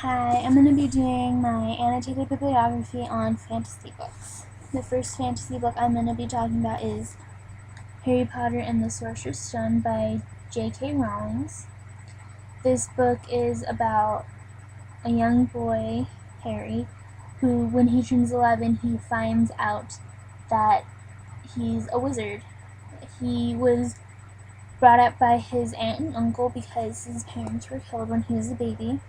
Hi, I'm going to be doing my annotated bibliography on fantasy books. The first fantasy book I'm going to be talking about is Harry Potter and the Sorcerer's Stone by J.K. Rowling. This book is about a young boy, Harry, who, when he turns 11, he finds out that he's a wizard. He was brought up by his aunt and uncle because his parents were killed when he was a baby.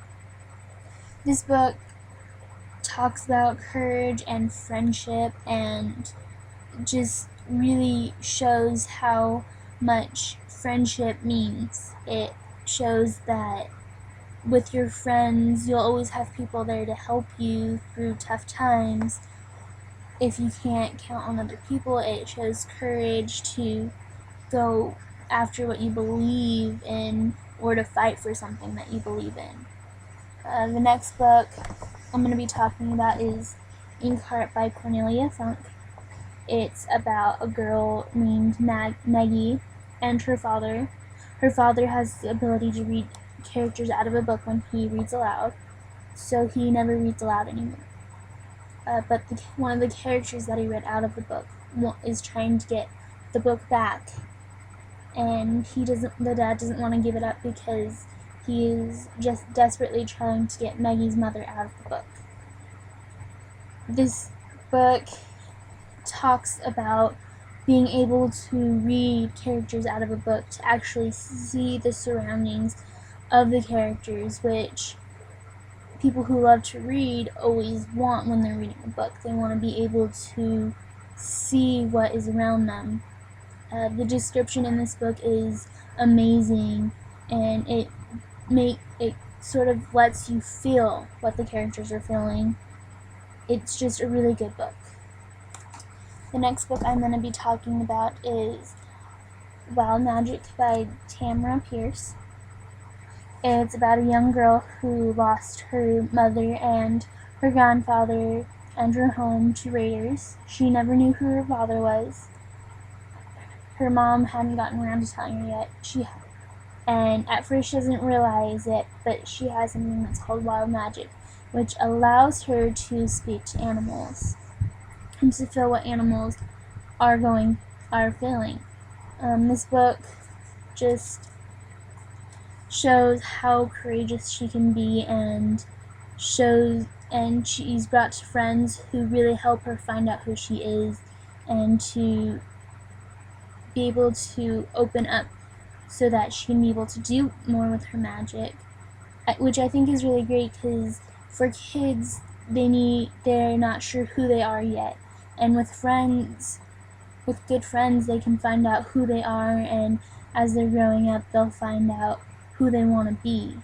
This book talks about courage and friendship and just really shows how much friendship means. It shows that with your friends, you'll always have people there to help you through tough times. If you can't count on other people, it shows courage to go after what you believe in or to fight for something that you believe in. The next book I'm going to be talking about is Inkheart by Cornelia Funk. It's about a girl named Maggie and her father. Her father has the ability to read characters out of a book when he reads aloud, so he never reads aloud anymore. But one of the characters that he read out of the book is trying to get the book back, and the dad doesn't want to give it up because he is just desperately trying to get Maggie's mother out of the book. This book talks about being able to read characters out of a book, to actually see the surroundings of the characters, which people who love to read always want when they're reading a book. They want to be able to see what is around them. The description in this book is amazing, and it sort of lets you feel what the characters are feeling. It's just a really good book. The next book I'm going to be talking about is Wild Magic by Tamara Pierce. It's about a young girl who lost her mother and her grandfather and her home to raiders. She never knew who her father was. Her mom hadn't gotten around to telling her yet. And at first she doesn't realize it, but she has something that's called wild magic, which allows her to speak to animals and to feel what animals are feeling. This book just shows how courageous she can be, and she's brought to friends who really help her find out who she is and to be able to open up so that she can be able to do more with her magic, which I think is really great because for kids, they're not sure who they are yet, and with good friends, they can find out who they are, and as they're growing up, they'll find out who they want to be.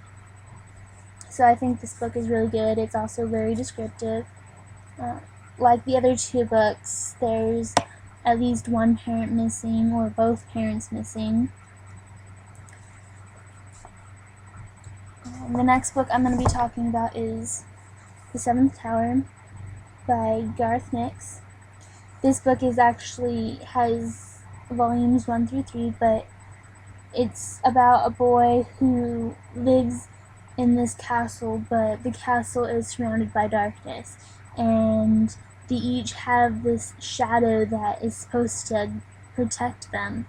So I think this book is really good. It's also very descriptive. Like the other two books, there's at least one parent missing or both parents missing. The next book I'm going to be talking about is The Seventh Tower by Garth Nix. This book has volumes 1 through 3, but it's about a boy who lives in this castle, but the castle is surrounded by darkness, and they each have this shadow that is supposed to protect them.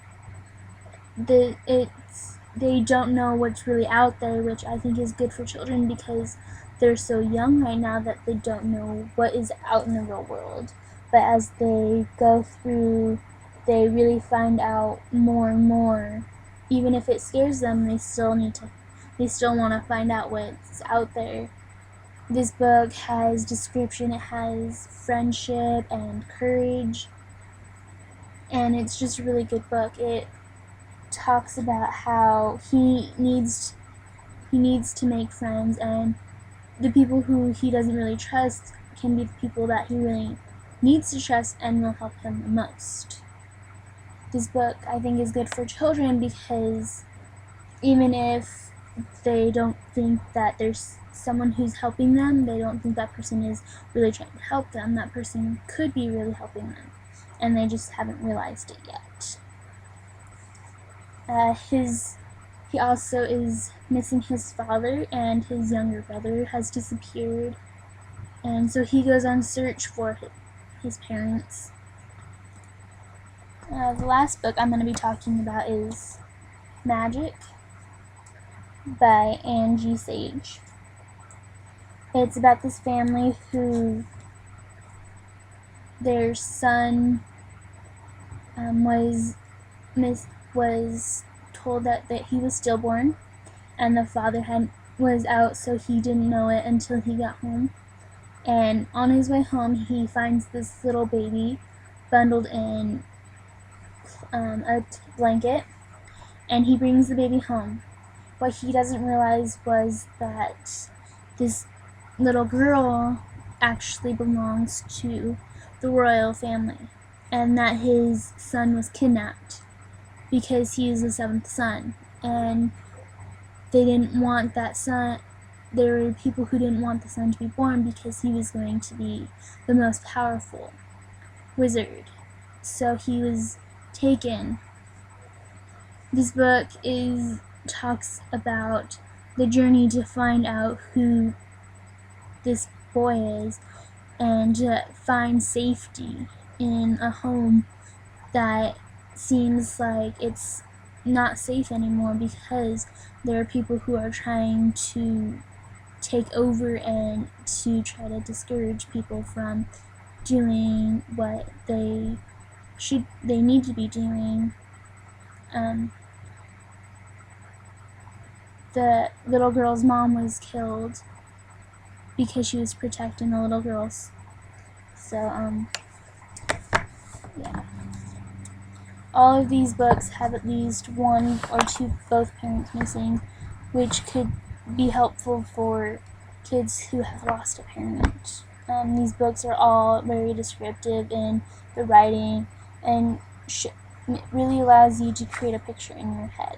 They don't know what's really out there, which I think is good for children because they're so young right now that they don't know what is out in the real world. But as they go through, they really find out more and more. Even if it scares them, they still want to find out what's out there. This book has description, it has friendship and courage, and it's just a really good book. It talks about how he needs to make friends, and the people who he doesn't really trust can be the people that he really needs to trust and will help him the most. This book, I think, is good for children because even if they don't think that there's someone who's helping them, they don't think that person is really trying to help them, that person could be really helping them, and they just haven't realized it yet. His he also is missing his father, and his younger brother has disappeared, and so he goes on search for his parents. The last book I'm going to be talking about is Magic by Angie Sage. It's about this family who their son was told that he was stillborn, and the father was out, so he didn't know it until he got home. And on his way home, he finds this little baby bundled in a blanket, and he brings the baby home. What he doesn't realize was that this little girl actually belongs to the royal family, and that his son was kidnapped because he is the seventh son, and they didn't want that son. There were people who didn't want the son to be born because he was going to be the most powerful wizard. So he was taken. This book talks about the journey to find out who this boy is, and to find safety in a home that seems like it's not safe anymore because there are people who are trying to take over and to try to discourage people from doing what they need to be doing. The little girl's mom was killed because she was protecting the little girls. So yeah. All of these books have at least one or two, both parents missing, which could be helpful for kids who have lost a parent. These books are all very descriptive in the writing, and it really allows you to create a picture in your head.